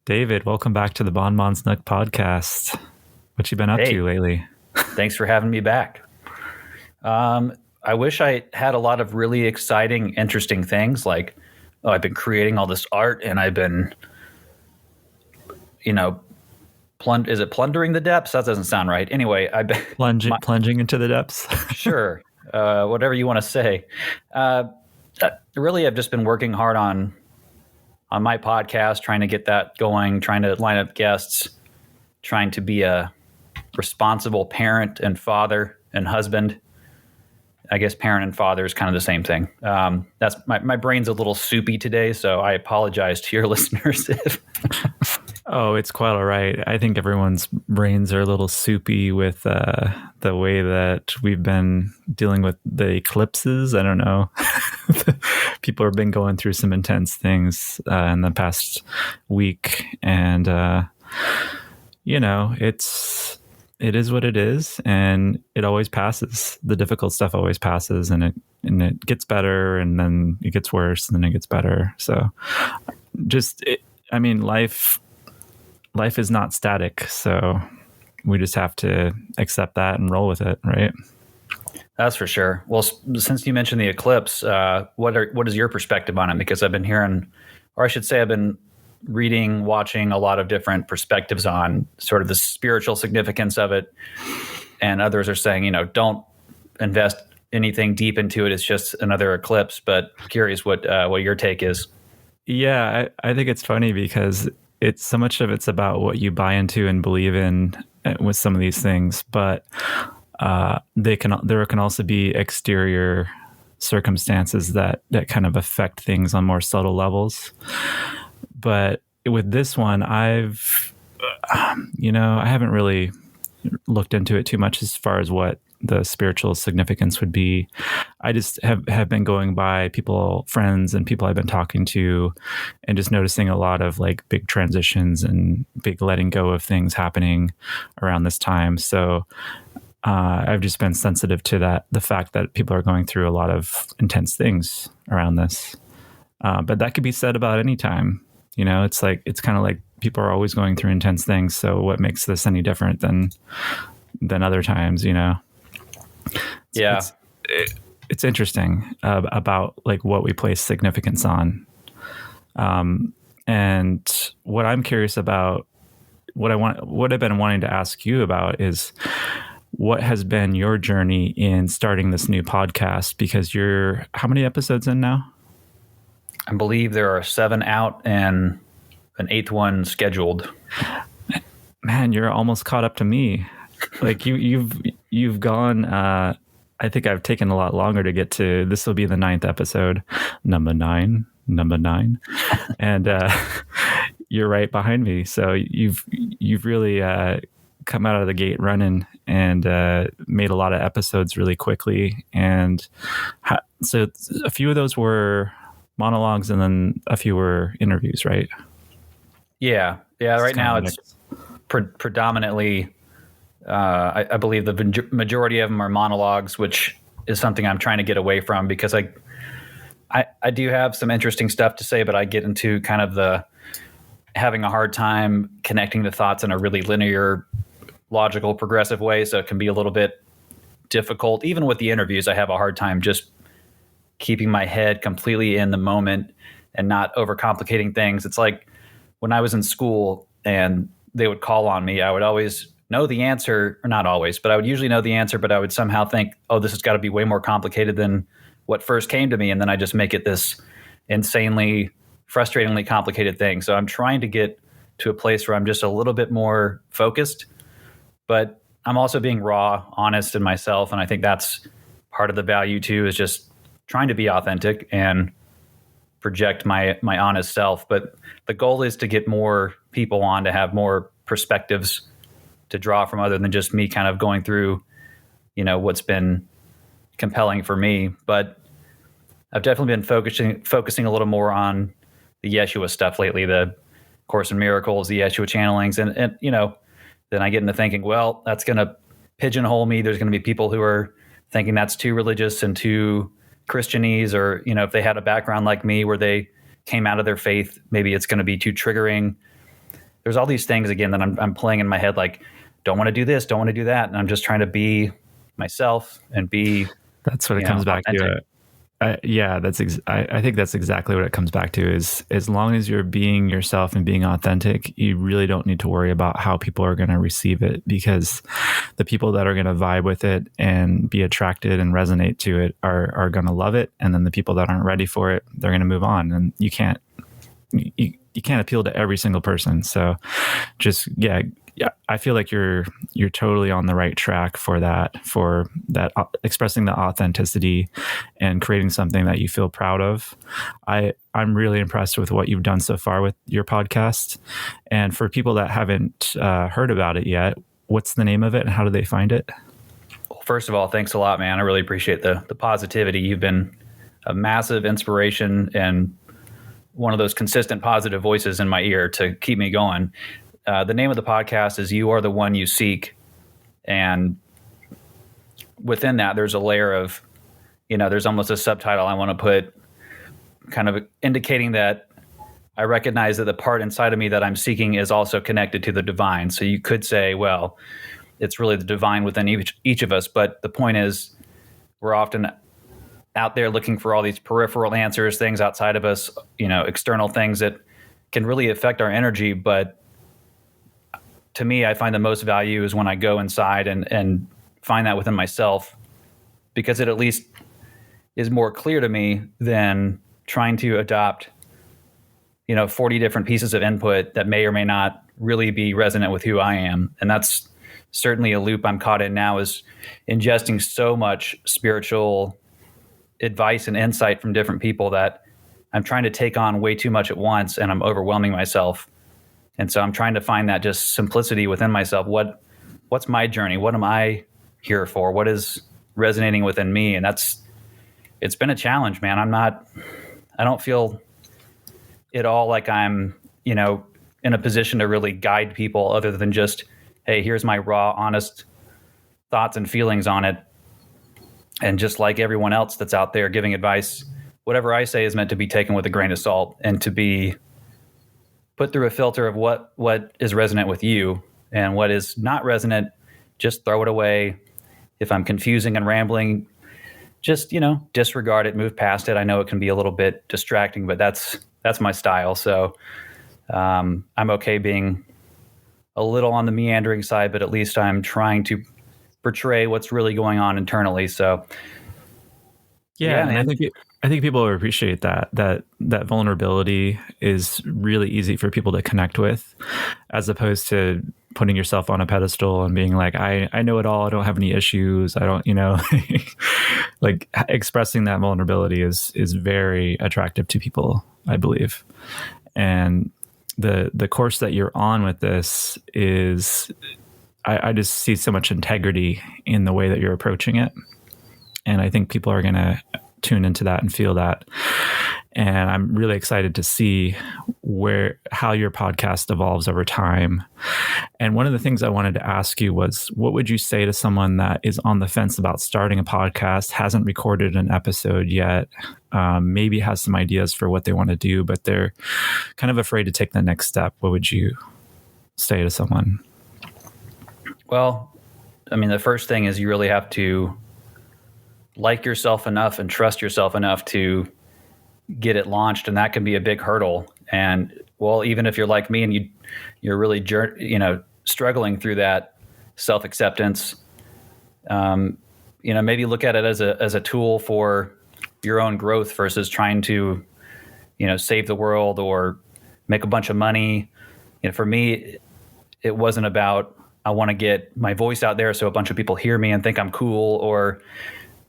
David, welcome back to the Bonbons Nook podcast. What you been up to lately? Thanks for having me back. I wish I had a lot of really exciting, interesting things like, I've been creating all this art and I've been, is it plundering the depths? That doesn't sound right. Anyway, I've been plunging into the depths. Sure. Whatever you want to say. Really, I've just been working hard on my podcast, trying to get that going, trying to line up guests, trying to be a responsible parent and father and husband. I guess parent and father is kind of the same thing. That's my brain's a little soupy today, so I apologize to your listeners. Oh, it's quite all right. I think everyone's brains are a little soupy with the way that we've been dealing with the eclipses. I don't know. People have been going through some intense things in the past week, and it is what it is, and it always passes. The difficult stuff always passes, and it gets better, and then it gets worse, and then it gets better. So, life is not static. So we just have to accept that and roll with it, right? That's for sure. Well, since you mentioned the eclipse, what is your perspective on it? Because I've been hearing, or I should say, I've been reading, watching a lot of different perspectives on sort of the spiritual significance of it. And others are saying, don't invest anything deep into it. It's just another eclipse. But curious what your take is. Yeah, I think it's funny because it's so much of it's about what you buy into and believe in with some of these things. But there can also be exterior circumstances that kind of affect things on more subtle levels. But with this one, I haven't really looked into it too much as far as what the spiritual significance would be. I just have been going by friends and people I've been talking to, and just noticing a lot of like big transitions and big letting go of things happening around this time. So I've just been sensitive to the fact that people are going through a lot of intense things around this. But that could be said about any time. It's kind of like people are always going through intense things. So what makes this any different than other times, Yeah. It's interesting about like what we place significance on. And what I'm curious about, what I've been wanting to ask you about is what has been your journey in starting this new podcast? Because you're how many episodes in now? I believe there are 7 out and an 8th one scheduled. Man, you're almost caught up to me. Like you've gone. I think I've taken a lot longer to get to. This will be the 9th episode, number nine, and you're right behind me. So you've really come out of the gate running and made a lot of episodes really quickly. And so a few of those were monologues, and then a few were interviews, right? Yeah. Right now it's predominantly, I believe the majority of them are monologues, which is something I'm trying to get away from because I do have some interesting stuff to say, but I get into kind of having a hard time connecting the thoughts in a really linear, logical, progressive way. So it can be a little bit difficult. Even with the interviews, I have a hard time just keeping my head completely in the moment and not overcomplicating things. It's like when I was in school and they would call on me, I would always know the answer, or not always, but I would usually know the answer, but I would somehow think, oh, this has got to be way more complicated than what first came to me. And then I just make it this insanely, frustratingly complicated thing. So I'm trying to get to a place where I'm just a little bit more focused, but I'm also being raw, honest in myself. And I think that's part of the value too, is just trying to be authentic and project my honest self. But the goal is to get more people on, to have more perspectives to draw from other than just me kind of going through, what's been compelling for me. But I've definitely been focusing a little more on the Yeshua stuff lately, the Course in Miracles, the Yeshua channelings. And then I get into thinking, well, that's going to pigeonhole me. There's going to be people who are thinking that's too religious and too Christianese, or, if they had a background like me where they came out of their faith, maybe it's going to be too triggering. there's all these things again that I'm playing in my head, like, don't want to do this, don't want to do that. And I'm just trying to be myself and be, That's what it comes back authentic. to. Yeah, I think that's exactly what it comes back to is as long as you're being yourself and being authentic, you really don't need to worry about how people are going to receive it, because the people that are going to vibe with it and be attracted and resonate to it are going to love it. And then the people that aren't ready for it, they're going to move on, and you can't appeal to every single person. So just, yeah, I feel like you're totally on the right track for that expressing the authenticity and creating something that you feel proud of. I'm really impressed with what you've done so far with your podcast. And for people that haven't heard about it yet, what's the name of it and how do they find it? Well, first of all, thanks a lot, man. I really appreciate the positivity. You've been a massive inspiration and one of those consistent positive voices in my ear to keep me going. The name of the podcast is You Are the One You Seek. And within that, there's a layer of, there's almost a subtitle I want to put kind of indicating that I recognize that the part inside of me that I'm seeking is also connected to the divine. So you could say, well, it's really the divine within each of us. But the point is, we're often out there looking for all these peripheral answers, things outside of us, external things that can really affect our energy. But to me, I find the most value is when I go inside and find that within myself, because it at least is more clear to me than trying to adopt, 40 different pieces of input that may or may not really be resonant with who I am. And that's certainly a loop I'm caught in now, is ingesting so much spiritual advice and insight from different people that I'm trying to take on way too much at once, and I'm overwhelming myself. And so I'm trying to find that just simplicity within myself. What's my journey? What am I here for? What is resonating within me? And it's been a challenge, man. I don't feel at all like I'm, in a position to really guide people other than just, hey, here's my raw, honest thoughts and feelings on it. And just like everyone else that's out there giving advice, whatever I say is meant to be taken with a grain of salt and to be put through a filter of what is resonant with you, and what is not resonant, just throw it away. If I'm confusing and rambling, just, disregard it, move past it. I know it can be a little bit distracting, but that's my style. So I'm okay being a little on the meandering side, but at least I'm trying to portray what's really going on internally. So yeah, and I think people will appreciate that vulnerability is really easy for people to connect with, as opposed to putting yourself on a pedestal and being like, I know it all. I don't have any issues. I don't, like expressing that vulnerability is very attractive to people, I believe. And the course that you're on with this is, I just see so much integrity in the way that you're approaching it. And I think people are going to tune into that and feel that. And I'm really excited to see how your podcast evolves over time. And one of the things I wanted to ask you was, what would you say to someone that is on the fence about starting a podcast, hasn't recorded an episode yet, maybe has some ideas for what they want to do, but they're kind of afraid to take the next step? What would you say to someone? Well, I mean, the first thing is you really have to like yourself enough and trust yourself enough to get it launched. And that can be a big hurdle. And well, even if you're like me and you're really, struggling through that self-acceptance, maybe look at it as a tool for your own growth versus trying to, save the world or make a bunch of money. For me, it wasn't about, I want to get my voice out there so a bunch of people hear me and think I'm cool, or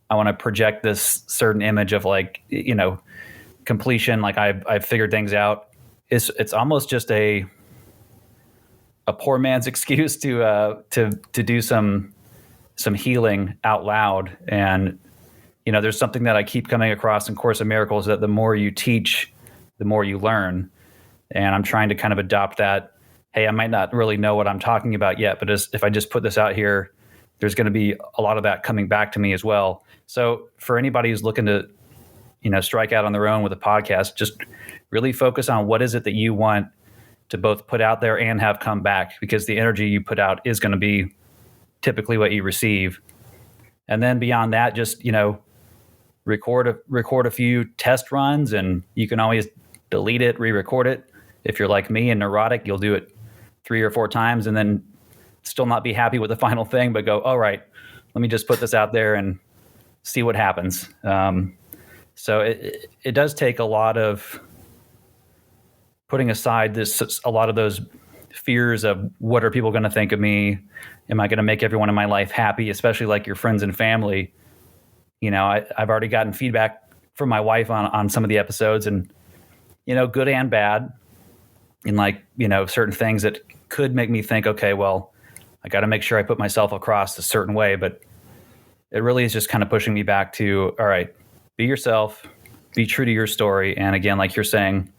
I want to project this certain image of completion. Like I've figured things out. It's almost just a poor man's excuse to do some healing out loud. And, there's something that I keep coming across in Course in Miracles, that the more you teach, the more you learn. And I'm trying to kind of adopt that. Hey, I might not really know what I'm talking about yet, but if I just put this out here, there's going to be a lot of that coming back to me as well. So for anybody who's looking to, strike out on their own with a podcast, just really focus on what is it that you want to both put out there and have come back, because the energy you put out is going to be typically what you receive. And then beyond that, just, record a few test runs, and you can always delete it, re-record it. If you're like me and neurotic, you'll do it 3 or 4 times and then still not be happy with the final thing, but go, all right, let me just put this out there and see what happens. So it does take a lot of putting aside a lot of those fears of what are people going to think of me? Am I going to make everyone in my life happy, especially like your friends and family? I've already gotten feedback from my wife on some of the episodes, and, good and bad, and like, certain things that could make me think, okay, well, I got to make sure I put myself across a certain way. But it really is just kind of pushing me back to, all right, be yourself, be true to your story. And again, like you're saying,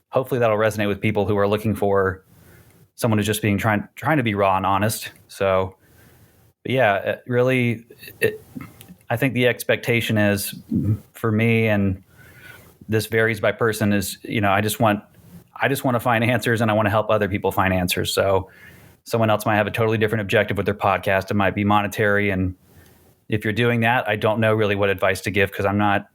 hopefully that'll resonate with people who are looking for someone who's just trying to be raw and honest. So, but yeah, I think the expectation is for me, and this varies by person, is, I just want to find answers, and I want to help other people find answers. So someone else might have a totally different objective with their podcast. It might be monetary. And if you're doing that, I don't know really what advice to give, because I'm not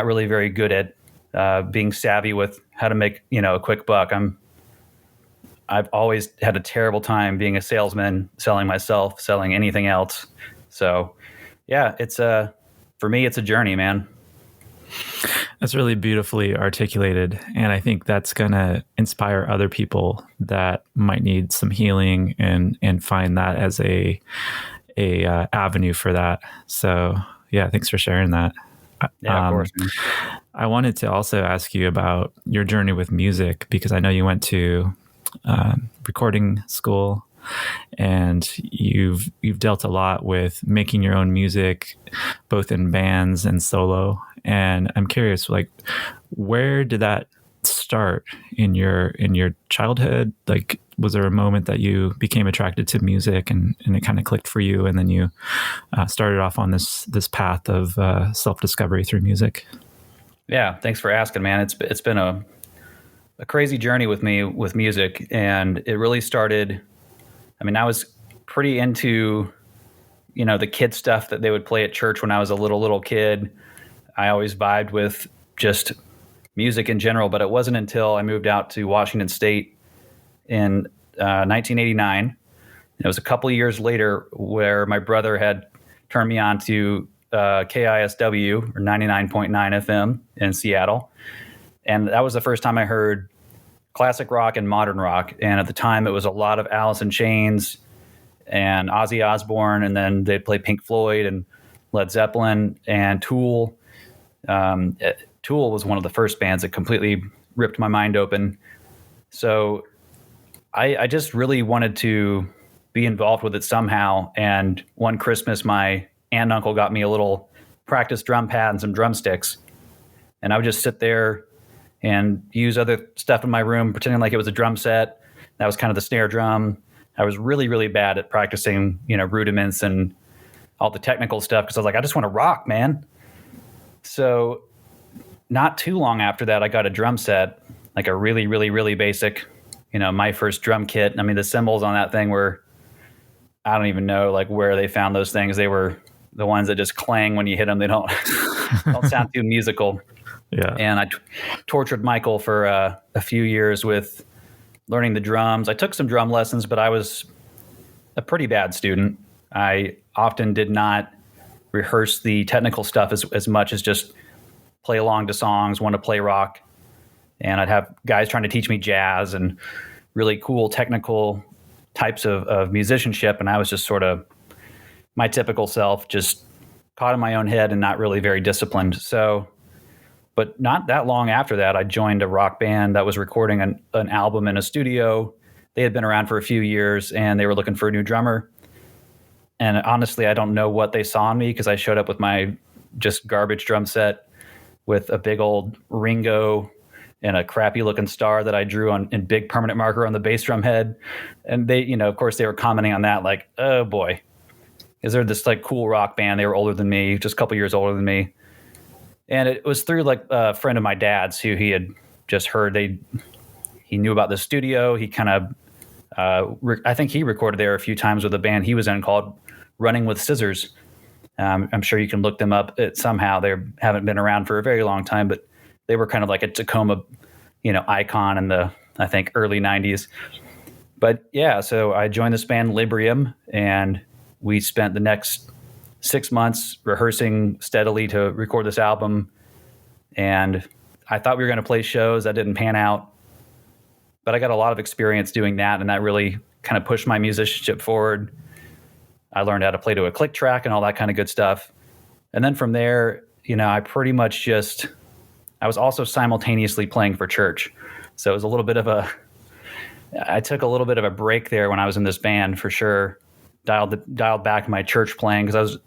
really very good at being savvy with how to make, a quick buck. I've always had a terrible time being a salesman, selling myself, selling anything else. So yeah, for me, it's a journey, man. That's really beautifully articulated. And I think that's going to inspire other people that might need some healing and find that as a avenue for that. So yeah, thanks for sharing that. Yeah, of course. I wanted to also ask you about your journey with music, because I know you went to recording school, and you've dealt a lot with making your own music, both in bands and solo. And I'm curious, like, where did that start in your childhood? Like, was there a moment that you became attracted to music and it kind of clicked for you, and then you started off on this path of self-discovery through music? Yeah, thanks for asking, man. It's been a crazy journey with me with music, and it really started. I mean, I was pretty into, the kid stuff that they would play at church when I was a little kid. I always vibed with just music in general, but it wasn't until I moved out to Washington State in 1989. It was a couple of years later where my brother had turned me on to KISW, or 99.9 FM in Seattle. And that was the first time I heard classic rock and modern rock. And at the time, it was a lot of Alice in Chains and Ozzy Osbourne, and then they'd play Pink Floyd and Led Zeppelin and Tool. Tool was one of the first bands that completely ripped my mind open. So I just really wanted to be involved with it somehow. And one Christmas, my aunt and uncle got me a little practice drum pad and some drumsticks. And I would just sit there and use other stuff in my room, pretending like it was a drum set. That was kind of the snare drum. I was really, really bad at practicing, rudiments and all the technical stuff, because I was like, I just want to rock, man. So not too long after that, I got a drum set, like a really, really, really basic, my first drum kit. I mean, the cymbals on that thing were, I don't even know like where they found those things. They were the ones that just clang when you hit them. They don't sound too musical. Yeah. And I tortured Michael for a few years with learning the drums. I took some drum lessons, but I was a pretty bad student. I often did not rehearse the technical stuff as much as just play along to songs, want to play rock. And I'd have guys trying to teach me jazz and really cool technical types of musicianship. And I was just sort of my typical self, just caught in my own head and not really very disciplined. So, but not that long after that, I joined a rock band that was recording an album in a studio. They had been around for a few years, and they were looking for a new drummer. And honestly, I don't know what they saw in me, because I showed up with my just garbage drum set with a big old Ringo and a crappy looking star that I drew in big permanent marker on the bass drum head. And they, of course they were commenting on that like, oh boy, is there this like cool rock band? They were older than me, just a couple years older than me. And it was through like a friend of my dad's who he had just heard he knew about the studio. He kind of, I think he recorded there a few times with a band he was in called Running with Scissors. I'm sure you can look them up somehow. They haven't been around for a very long time, but they were kind of like a Tacoma, icon in the, I think, early 90s. But yeah, so I joined this band Librium, and we spent the next 6 months rehearsing steadily to record this album. And I thought we were going to play shows. That didn't pan out. But I got a lot of experience doing that, and that really kind of pushed my musicianship forward. I learned how to play to a click track and all that kind of good stuff. And then from there, I pretty much I was also simultaneously playing for church. So it was I took a little bit of a break there when I was in this band, for sure. Dialed back my church playing, because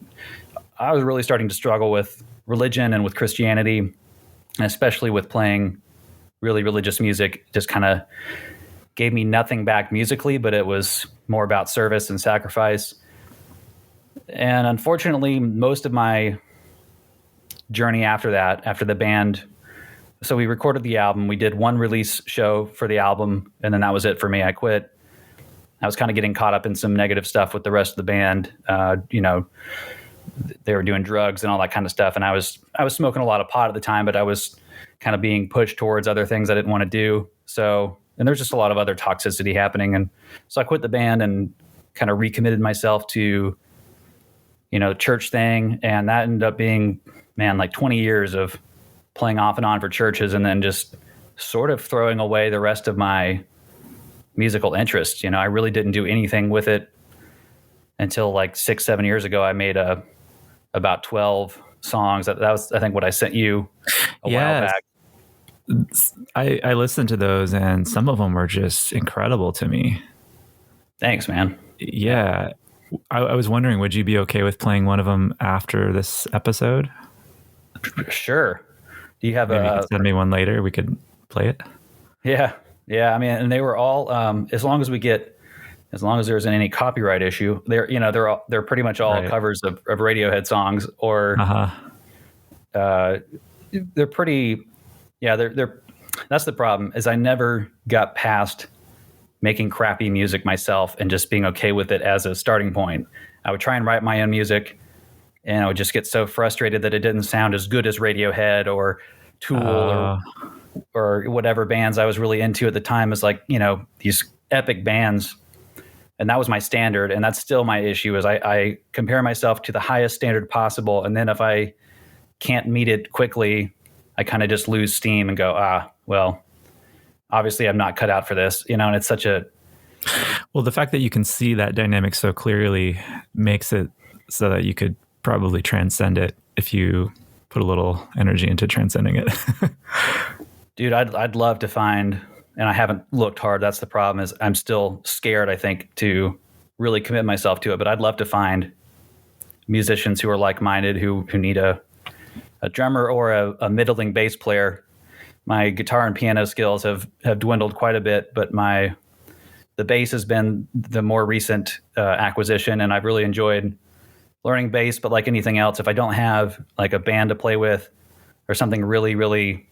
I was really starting to struggle with religion and with Christianity, and especially with playing really religious music. Just kind of gave me nothing back musically, but it was more about service and sacrifice. And unfortunately, most of my journey after the band, so we recorded the album, we did one release show for the album, and then that was it for me. I quit. I was kind of getting caught up in some negative stuff with the rest of the band. They were doing drugs and all that kind of stuff. And I was smoking a lot of pot at the time, but I was kind of being pushed towards other things I didn't want to do. So, and there's just a lot of other toxicity happening. And so I quit the band and kind of recommitted myself to, the church thing. And that ended up being, like 20 years of playing off and on for churches, and then just sort of throwing away the rest of my musical interests. I really didn't do anything with it until like 6-7 years ago. I made about 12 songs. That was, I think, what I sent you a while back. I listened to those, and some of them were just incredible to me. Thanks, man. Yeah. I was wondering, would you be okay with playing one of them after this episode? Sure. Do you have Maybe you could send me one later? We could play it. Yeah. I mean, and they were all, as long as there isn't any copyright issue, they're pretty much all covers of Radiohead songs, or they're pretty, that's the problem, is I never got past making crappy music myself and just being okay with it as a starting point. I would try and write my own music, and I would just get so frustrated that it didn't sound as good as Radiohead or Tool or whatever bands I was really into at the time, is like, these epic bands. And that was my standard. And that's still my issue, is I compare myself to the highest standard possible. And then if I can't meet it quickly, I kind of just lose steam and go, well, obviously I'm not cut out for this, and it's such a... Well, the fact that you can see that dynamic so clearly makes it so that you could probably transcend it if you put a little energy into transcending it. Dude, I'd love to find, and I haven't looked hard. That's the problem, is I'm still scared, I think, to really commit myself to it. But I'd love to find musicians who are like-minded, who need a drummer or a middling bass player. My guitar and piano skills have dwindled quite a bit, but the bass has been the more recent acquisition, and I've really enjoyed learning bass. But like anything else, if I don't have like a band to play with or something really, really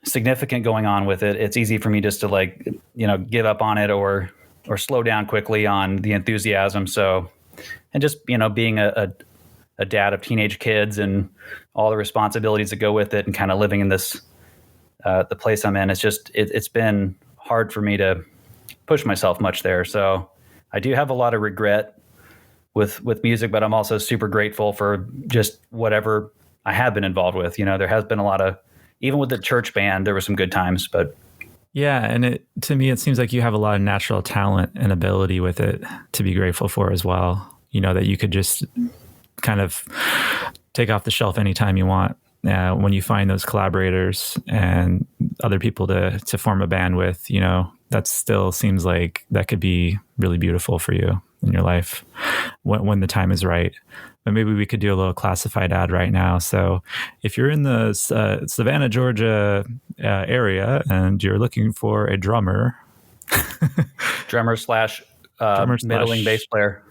significant going on with it, it's easy for me just to give up on it or slow down quickly on the enthusiasm. So, and just, being a dad of teenage kids and all the responsibilities that go with it, and kind of living in this, the place I'm in, it's been hard for me to push myself much there. So I do have a lot of regret with music, but I'm also super grateful for just whatever I have been involved with. There has been a lot of, even with the church band, there were some good times, but yeah. And to me, it seems like you have a lot of natural talent and ability with it to be grateful for as well. That you could just kind of take off the shelf anytime you want. When you find those collaborators and other people to form a band with, that still seems like that could be really beautiful for you in your life when the time is right. But maybe we could do a little classified ad right now. So if you're in the Savannah, Georgia area and you're looking for a drummer, drummer slash middling bass player,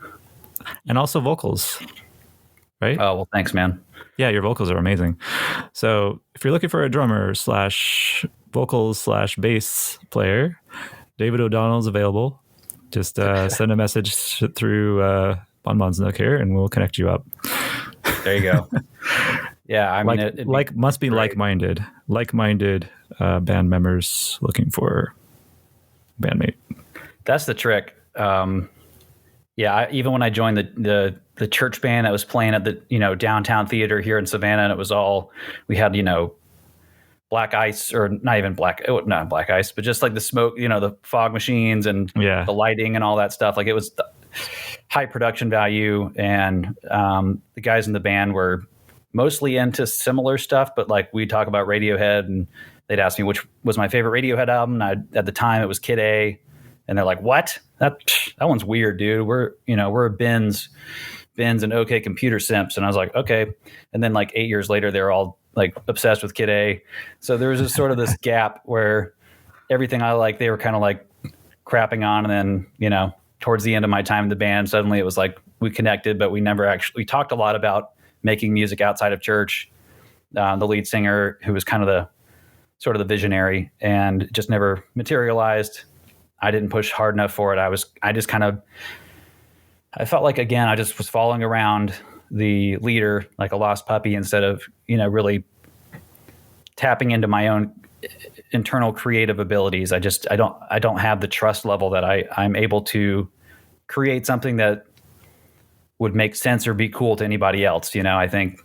and also vocals, right? Oh, well, thanks, man. Yeah, your vocals are amazing. So if you're looking for a drummer / vocals / bass player. David O'Donnell's available. Just send a message through Bonbon's Nook here, and we'll connect you up. There you go. Yeah, I mean, must be great. like-minded band members looking for a bandmate. That's the trick. Even when I joined the church band that was playing at the downtown theater here in Savannah, and it was all we had black ice, or not even not black ice, but just like the smoke, the fog machines and the lighting and all that stuff. Like, it was high production value, and the guys in the band were mostly into similar stuff, but like we talk about Radiohead, and they'd ask me which was my favorite Radiohead album. At the time it was Kid A, and they're like, "What? That one's weird, dude. We're Benz and OK Computer Simps." And I was like, "Okay." And then like 8 years later, they're all like obsessed with Kid A. So there was this sort of this gap where everything I like, they were kind of like crapping on, and then towards the end of my time in the band, suddenly it was like we connected, but we never actually talked a lot about making music outside of church. The lead singer, who was kind of the visionary, and just never materialized. I didn't push hard enough for it. I felt like, again, I just was following around the leader like a lost puppy, instead of, really tapping into my own internal creative abilities. I don't have the trust level that I'm able to create something that would make sense or be cool to anybody else. I think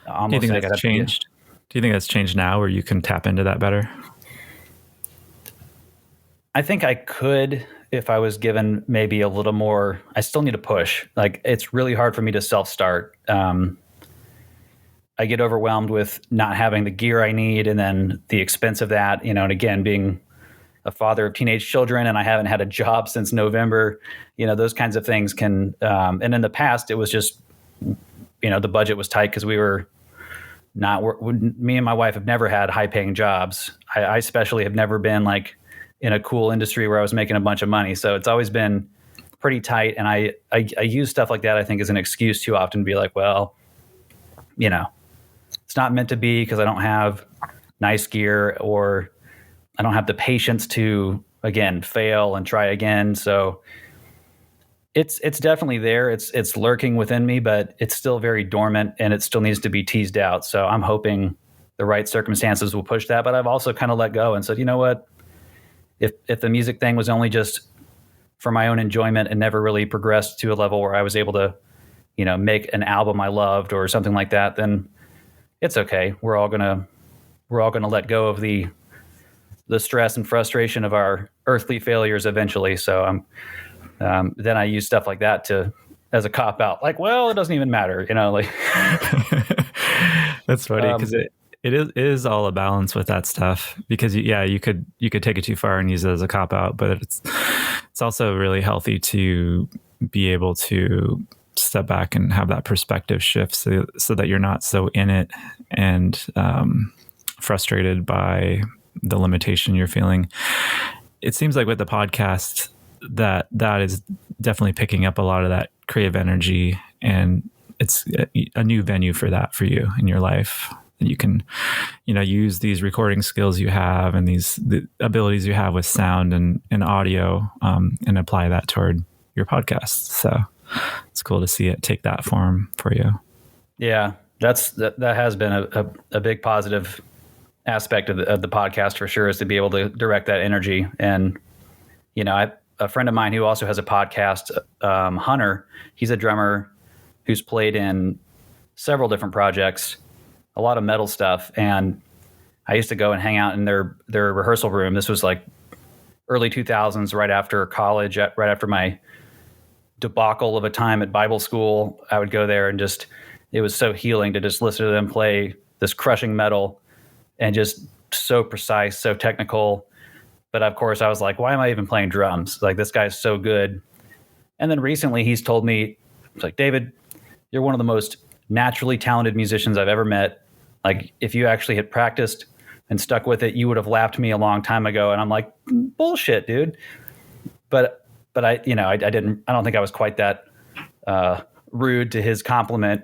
almost. Do you think that's changed? Do you think that's changed now, where you can tap into that better? I think I could, if I was given maybe a little more. I still need to push. Like, it's really hard for me to self-start. I get overwhelmed with not having the gear I need, and then the expense of that, and again, being a father of teenage children, and I haven't had a job since November, those kinds of things can, and in the past it was just, the budget was tight because we were not, me and my wife have never had high paying jobs. I especially have never been like in a cool industry where I was making a bunch of money. So it's always been pretty tight. And I use stuff like that, I think, as an excuse too often to be like, well, it's not meant to be, because I don't have nice gear, or I don't have the patience to, again, fail and try again. So it's definitely there. It's lurking within me, but it's still very dormant, and it still needs to be teased out. So I'm hoping the right circumstances will push that. But I've also kind of let go and said, you know what? If the music thing was only just for my own enjoyment and never really progressed to a level where I was able to, make an album I loved or something like that, then it's okay. We're all gonna let go of the stress and frustration of our earthly failures eventually. So then I use stuff like that as a cop out. Like, well, it doesn't even matter, like. That's funny, because it is all a balance with that stuff, because you could take it too far and use it as a cop out, but it's also really healthy to be able to step back and have that perspective shift, so that you're not so in it and frustrated by the limitation you're feeling. It seems like with the podcast that is definitely picking up a lot of that creative energy, and it's a new venue for that for you in your life. You can, use these recording skills you have, and the abilities you have with sound and audio, and apply that toward your podcast. So it's cool to see it take that form for you. Yeah, that has been a big positive aspect of the podcast for sure, is to be able to direct that energy. And, a friend of mine who also has a podcast, Hunter, he's a drummer who's played in several different projects, a lot of metal stuff. And I used to go and hang out in their rehearsal room. This was like early 2000s, right after college, right after my debacle of a time at Bible school. I would go there, and it was so healing to just listen to them play this crushing metal, and just so precise, so technical. But of course I was like, why am I even playing drums? Like, this guy's so good. And then recently he's told me, it's like, David, you're one of the most naturally talented musicians I've ever met. Like, if you actually had practiced and stuck with it, you would have lapped me a long time ago. And I'm like, bullshit, dude. But I don't think I was quite that rude to his compliment.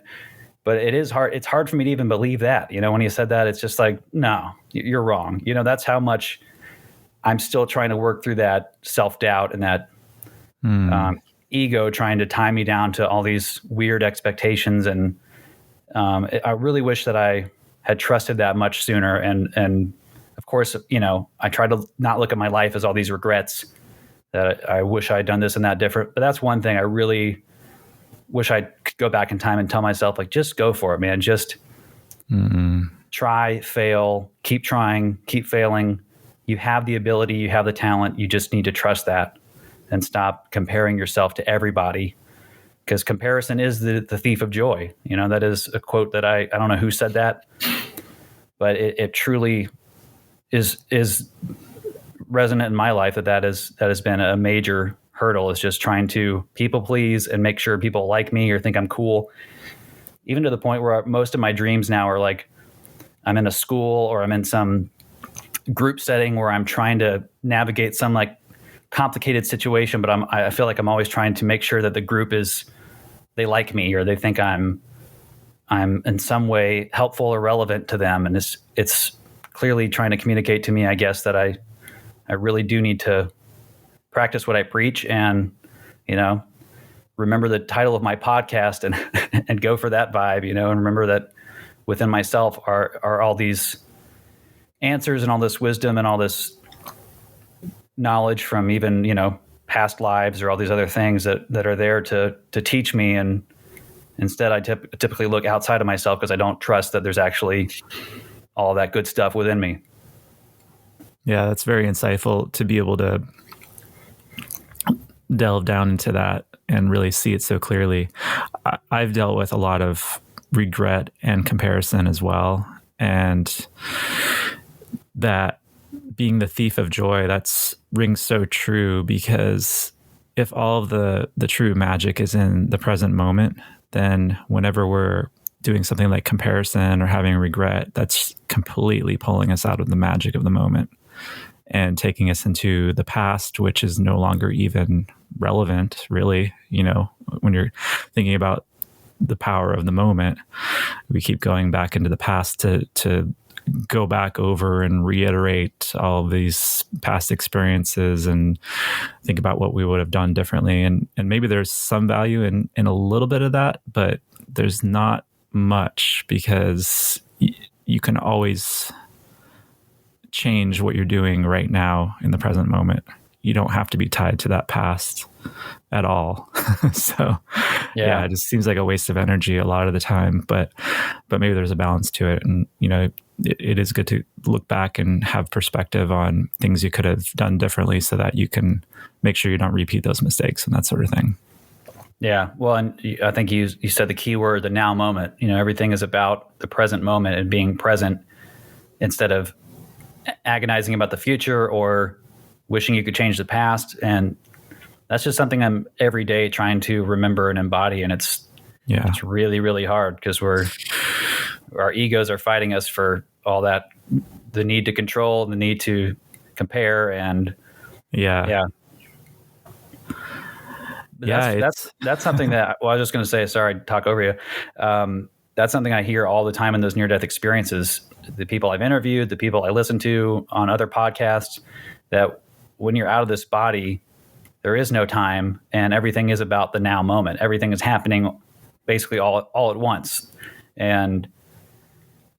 but it is hard. It's hard for me to even believe that, when he said that, it's just like, no, you're wrong. That's how much I'm still trying to work through that self-doubt and that ego trying to tie me down to all these weird expectations. And I really wish that I had trusted that much sooner. And of course, I try to not look at my life as all these regrets that I wish I had done this and that different. But that's one thing I really wish I could go back in time and tell myself, like, just go for it, man. Just try, fail, keep trying, keep failing. You have the ability, you have the talent. You just need to trust that and stop comparing yourself to everybody, because comparison is the thief of joy. That is a quote that I don't know who said that, but it truly is resonant in my life that has been a major hurdle, is just trying to people please and make sure people like me or think I'm cool. Even to the point where most of my dreams now are like, I'm in a school or I'm in some group setting where I'm trying to navigate some like complicated situation, but I feel like I'm always trying to make sure that the group they like me or they think I'm in some way helpful or relevant to them. And it's clearly trying to communicate to me, I guess, that I really do need to practice what I preach and, remember the title of my podcast and go for that vibe, and remember that within myself are all these answers and all this wisdom and all this knowledge from even, past lives or all these other things that are there to teach me. And instead I typically look outside of myself because I don't trust that there's actually all that good stuff within me. Yeah, that's very insightful to be able to delve down into that and really see it so clearly. I've dealt with a lot of regret and comparison as well. And that being the thief of joy, that's rings so true, because if all of the true magic is in the present moment, then whenever we're doing something like comparison or having regret, that's completely pulling us out of the magic of the moment and taking us into the past, which is no longer even relevant, really. When you're thinking about the power of the moment, we keep going back into the past to go back over and reiterate all of these past experiences and think about what we would have done differently. And maybe there's some value in a little bit of that, but there's not much, because you can always change what you're doing right now in the present moment. You don't have to be tied to that past at all. So yeah, it just seems like a waste of energy a lot of the time, but maybe there's a balance to it. And, it is good to look back and have perspective on things you could have done differently so that you can make sure you don't repeat those mistakes and that sort of thing. Yeah. Well, and I think you said the key word, the now moment. Everything is about the present moment and being present instead of agonizing about the future or wishing you could change the past. And that's just something I'm every day trying to remember and embody. And it's really, really hard because our egos are fighting us for all that, the need to control, the need to compare. And that's something that, I was just going to say, sorry to talk over you. That's something I hear all the time in those near-death experiences. The people I've interviewed, the people I listen to on other podcasts, that when you're out of this body, there is no time and everything is about the now moment. Everything is happening basically all at once. And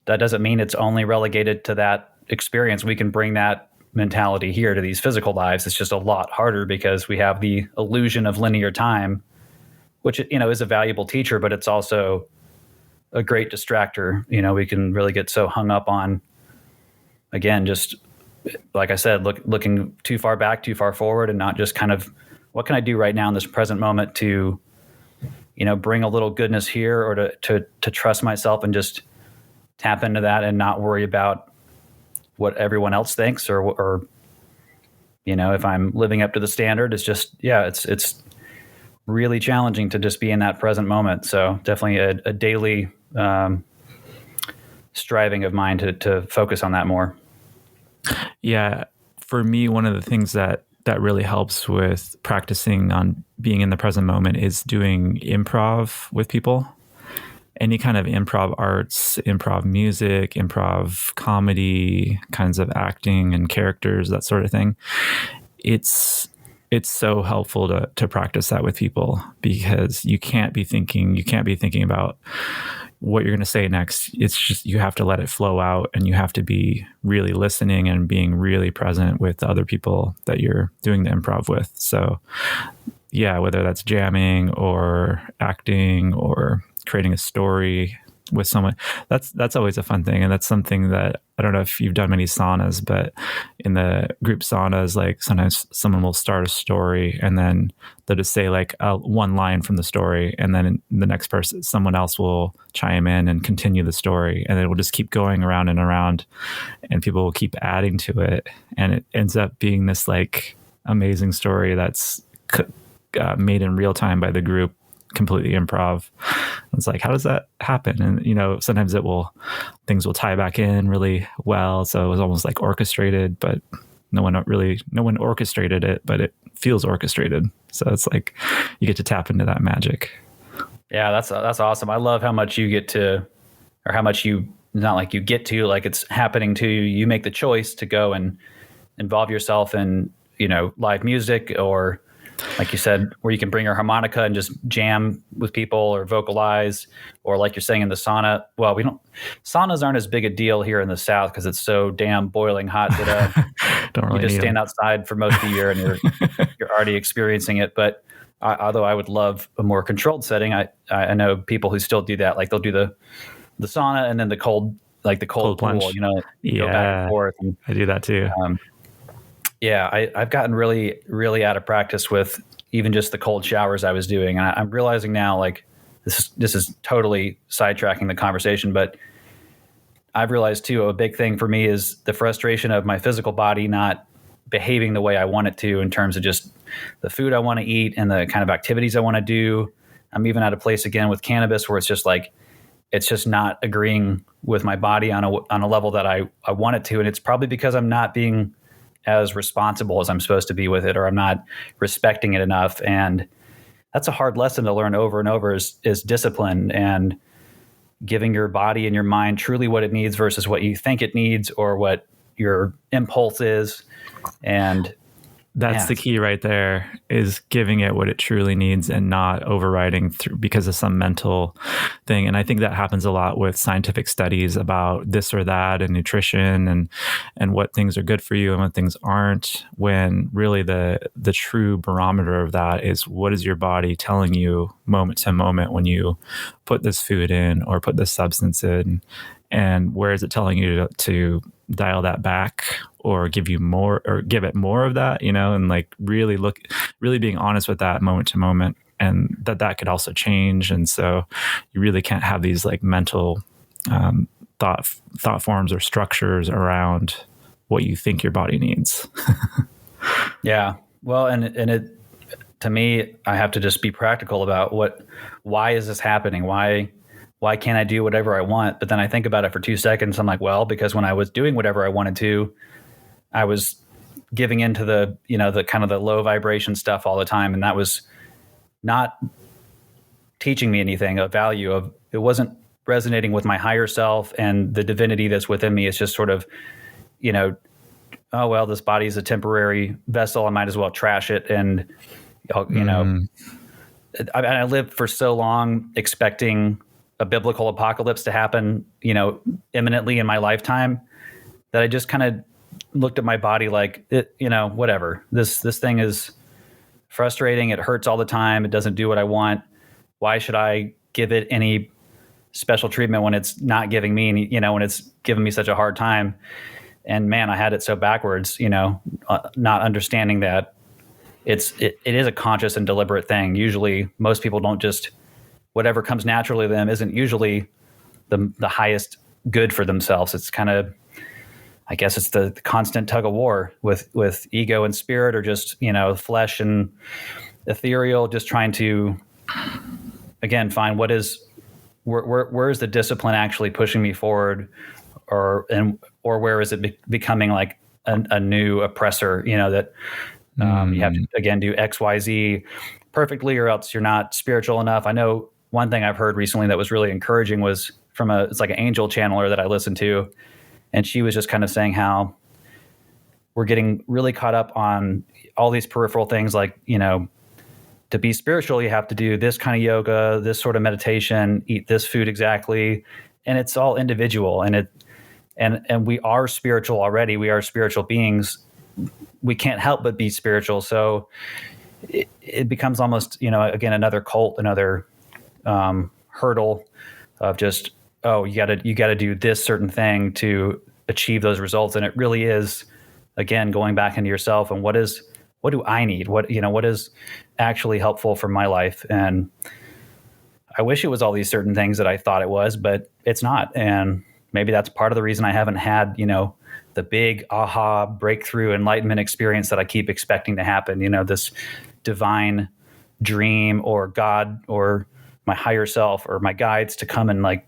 that doesn't mean it's only relegated to that experience. We can bring that mentality here to these physical lives. It's just a lot harder because we have the illusion of linear time, which, is a valuable teacher, but it's also a great distractor. We can really get so hung up on, again, just like I said, looking too far back, too far forward, and not just kind of what can I do right now in this present moment to, bring a little goodness here, or to trust myself and just tap into that and not worry about what everyone else thinks or if I'm living up to the standard. It's just, it's really challenging to just be in that present moment. So definitely a daily striving of mine to focus on that more. Yeah. For me, one of the things that really helps with practicing on being in the present moment is doing improv with people. any kind of improv arts, improv music, improv comedy, kinds of acting and characters, that sort of thing. It's so helpful to practice that with people, because you can't be thinking about what you're going to say next. It's just, you have to let it flow out, and you have to be really listening and being really present with the other people that you're doing the improv with. So yeah, whether that's jamming or acting or creating a story with someone, that's always a fun thing. And that's something that, I don't know if you've done many saunas, but in the group saunas, like sometimes someone will start a story and then they'll just say like one line from the story, and then the next person, someone else will chime in and continue the story, and it will just keep going around and around, and people will keep adding to it, and it ends up being this like amazing story that's made in real time by the group, completely improv. It's like, how does that happen? And sometimes things will tie back in really well, so it was almost like orchestrated, but no one orchestrated it, but it feels orchestrated. So it's like you get to tap into that magic. Yeah, that's awesome. I love how much you get to, or how much you, not like you get to, like it's happening to you. You make the choice to go and involve yourself in live music, or like you said, where you can bring your harmonica and just jam with people or vocalize, or like you're saying in the sauna. Well, saunas aren't as big a deal here in the South because it's so damn boiling hot that don't really you just stand them outside for most of the year and you're already experiencing it. But although I would love a more controlled setting, I know people who still do that. Like they'll do the sauna and then the cold pool, plunge. Go back and forth. And, I do that too. Yeah, I've gotten really, really out of practice with even just the cold showers I was doing. And I'm realizing now, like, this is totally sidetracking the conversation, but I've realized too, a big thing for me is the frustration of my physical body not behaving the way I want it to, in terms of just the food I want to eat and the kind of activities I want to do. I'm even at a place again with cannabis where it's just like, it's just not agreeing with my body on a level that I want it to. And it's probably because I'm not being as responsible as I'm supposed to be with it, or I'm not respecting it enough. And that's a hard lesson to learn over and over, is discipline and giving your body and your mind truly what it needs versus what you think it needs or what your impulse is. And that's the key right there, is giving it what it truly needs and not overriding through because of some mental thing. And I think that happens a lot with scientific studies about this or that and nutrition and what things are good for you and what things aren't, when really the true barometer of that is, what is your body telling you moment to moment when you put this food in or put this substance in, and where is it telling you to dial that back or give you more, or give it more of that, and like really being honest with that moment to moment, and that could also change. And so you really can't have these like mental thought forms or structures around what you think your body needs. Yeah. Well, and it, to me, I have to just be practical about why is this happening? Why can't I do whatever I want? But then I think about it for 2 seconds. I'm like, well, because when I was doing whatever I wanted to, I was giving into the kind of the low vibration stuff all the time. And that was not teaching me anything of value. It wasn't resonating with my higher self and the divinity that's within me. It's just sort of, oh, well, this body is a temporary vessel. I might as well trash it. And, I lived for so long expecting a biblical apocalypse to happen, imminently in my lifetime, that I just kind of looked at my body like, whatever. This thing is frustrating. It hurts all the time. It doesn't do what I want. Why should I give it any special treatment when it's not giving me any, when it's giving me such a hard time? And man, I had it so backwards, not understanding that it is a conscious and deliberate thing. Usually most people don't just, whatever comes naturally to them isn't usually the highest good for themselves. It's kind of, I guess it's the constant tug of war with ego and spirit, or just, flesh and ethereal, just trying to, again, find where is the discipline actually pushing me forward, or where is it becoming like a new oppressor, that you have to, again, do X, Y, Z perfectly, or else you're not spiritual enough. I know one thing I've heard recently that was really encouraging was from it's like an angel channeler that I listened to. And she was just kind of saying how we're getting really caught up on all these peripheral things, like, to be spiritual, you have to do this kind of yoga, this sort of meditation, eat this food exactly. And it's all individual. And we are spiritual already. We are spiritual beings. We can't help but be spiritual. So it becomes almost, again, another cult, another hurdle of just, you gotta do this certain thing to achieve those results. And it really is, again, going back into yourself and what do I need? What is actually helpful for my life? And I wish it was all these certain things that I thought it was, but it's not. And maybe that's part of the reason I haven't had, the big aha breakthrough enlightenment experience that I keep expecting to happen, this divine dream or God or my higher self or my guides to come and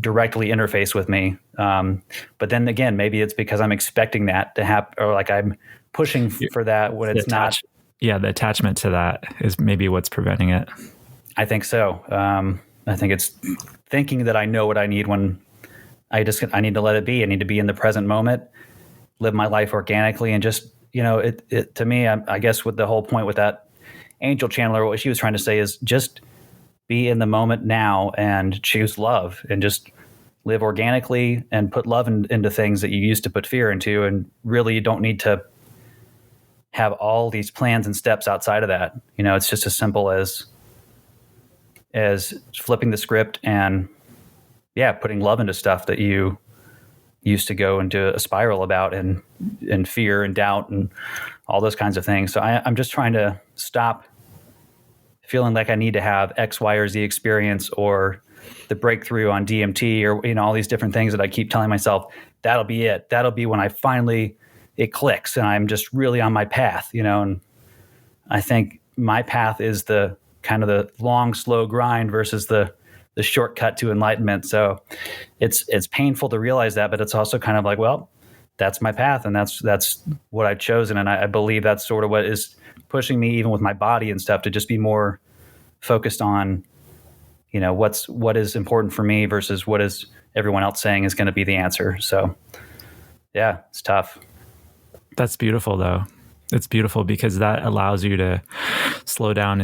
directly interface with me. But then again, maybe it's because I'm expecting that to happen, or like I'm pushing for that when it's not. Yeah, the attachment to that is maybe what's preventing it. I think so. I think it's thinking that I know what I need when I need to let it be. I need to be in the present moment, live my life organically, and just, it to me, I guess with the whole point with that angel channeler, what she was trying to say is just be in the moment now and choose love and just live organically and put love into things that you used to put fear into. And really, you don't need to have all these plans and steps outside of that. It's just as simple as flipping the script and putting love into stuff that you used to go into a spiral about and fear and doubt and all those kinds of things. So I'm just trying to stop feeling like I need to have X, Y, or Z experience or the breakthrough on DMT or, all these different things that I keep telling myself, that'll be it. That'll be when it clicks and I'm just really on my path, and I think my path is the kind of the long, slow grind versus the shortcut to enlightenment. So it's painful to realize that, but it's also kind of like, well, that's my path and that's what I've chosen. And I believe that's sort of what is pushing me, even with my body and stuff, to just be more focused on, what is important for me versus what is everyone else saying is going to be the answer. So yeah, it's tough. That's beautiful though. It's beautiful because that allows you to slow down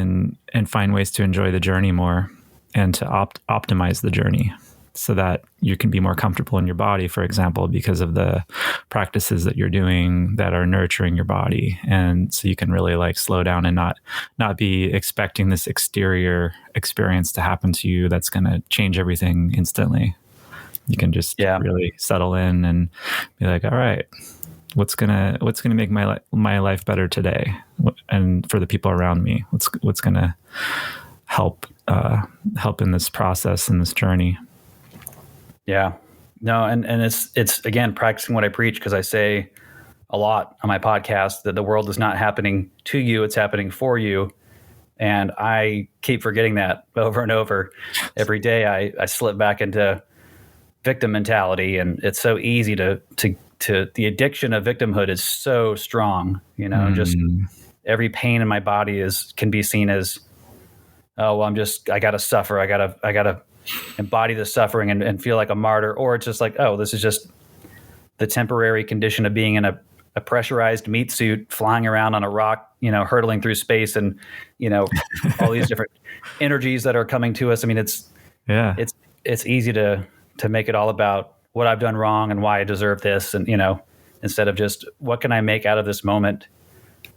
and find ways to enjoy the journey more and to optimize the journey so that you can be more comfortable in your body, for example, because of the practices that you're doing that are nurturing your body. And so you can really slow down and not be expecting this exterior experience to happen to you that's going to change everything instantly. You can just really settle in and be like, all right, what's gonna make my life better today, and for the people around me, what's gonna help in this process, in this journey. Yeah, no, and it's again practicing what I preach, because I say a lot on my podcast that the world is not happening to you; it's happening for you. And I keep forgetting that over and over. Every day I slip back into victim mentality, and it's so easy to the addiction of victimhood is so strong, just every pain in my body can be seen as, oh, well, I gotta suffer. I gotta embody the suffering and feel like a martyr. Or it's just like, oh, this is just the temporary condition of being in a pressurized meat suit, flying around on a rock, hurtling through space, and, all these different energies that are coming to us. I mean, it's easy to make it all about what I've done wrong and why I deserve this. And, instead of just what can I make out of this moment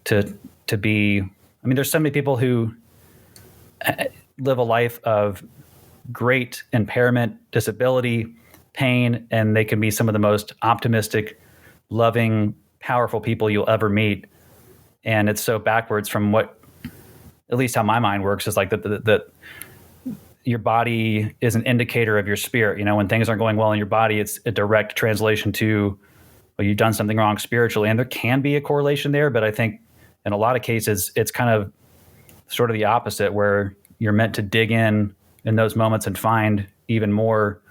to be, I mean, there's so many people who live a life of great impairment, disability, pain, and they can be some of the most optimistic, loving, powerful people you'll ever meet. And it's so backwards from what, at least how my mind works, is like that your body is an indicator of your spirit. When things aren't going well in your body, it's a direct translation to, well, you've done something wrong spiritually. And there can be a correlation there, but I think in a lot of cases, it's kind of sort of the opposite, where you're meant to dig in those moments and find even more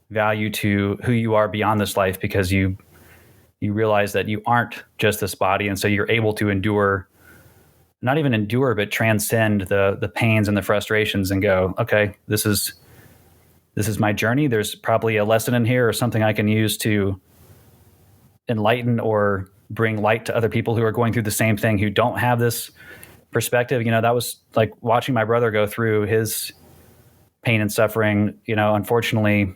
value to who you are beyond this life, because you realize that you aren't just this body. And so you're able to endure not even endure, but transcend the pains and the frustrations and go, okay, this is my journey. There's probably a lesson in here or something I can use to enlighten or bring light to other people who are going through the same thing, who don't have this perspective. That was like watching my brother go through his pain and suffering. Unfortunately,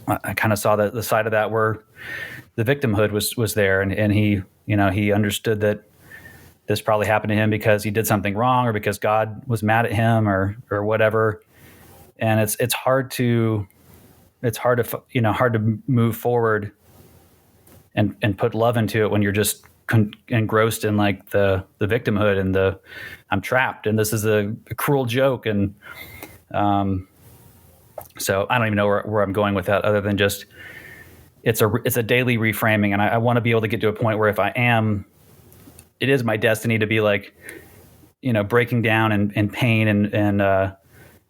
I kind of saw the side of that where the victimhood was there, and he understood that this probably happened to him because he did something wrong or because God was mad at him or whatever. And it's hard to move forward and put love into it when you're just engrossed in like the victimhood and I'm trapped and this is a cruel joke. And so I don't even know where I'm going with that, other than just it's a daily reframing. And I want to be able to get to a point where if I am, it is my destiny to be like, breaking down and pain and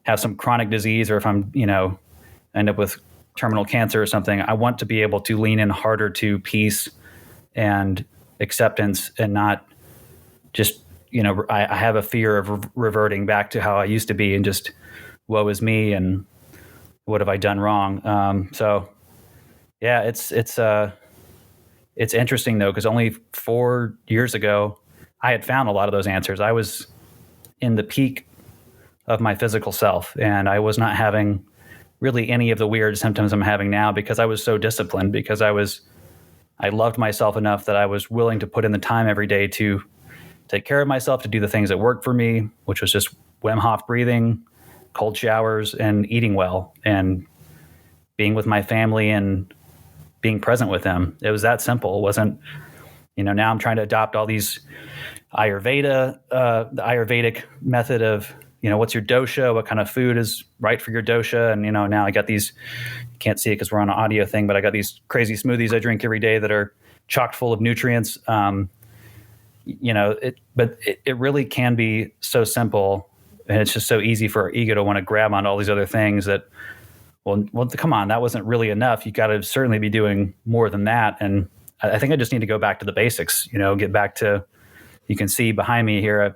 have some chronic disease, or if I'm, end up with terminal cancer or something, I want to be able to lean in harder to peace and acceptance and not just, I have a fear of reverting back to how I used to be and just woe is me and what have I done wrong? So yeah, it's interesting though, because only 4 years ago, I had found a lot of those answers. I was in the peak of my physical self, and I was not having really any of the weird symptoms I'm having now because I was so disciplined, because I loved myself enough that I was willing to put in the time every day to take care of myself, to do the things that worked for me, which was just Wim Hof breathing, cold showers, and eating well, and being with my family and being present with them. It was that simple. It wasn't, now I'm trying to adopt all these Ayurveda, the Ayurvedic method of, what's your dosha, what kind of food is right for your dosha. And, now I got these, you can't see it because we're on an audio thing, but I got these crazy smoothies I drink every day that are chock full of nutrients. But it really can be so simple, and it's just so easy for our ego to want to grab on all these other things that, well, come on, that wasn't really enough. You got to certainly be doing more than that. And I think I just need to go back to the basics, get back to, you can see behind me here,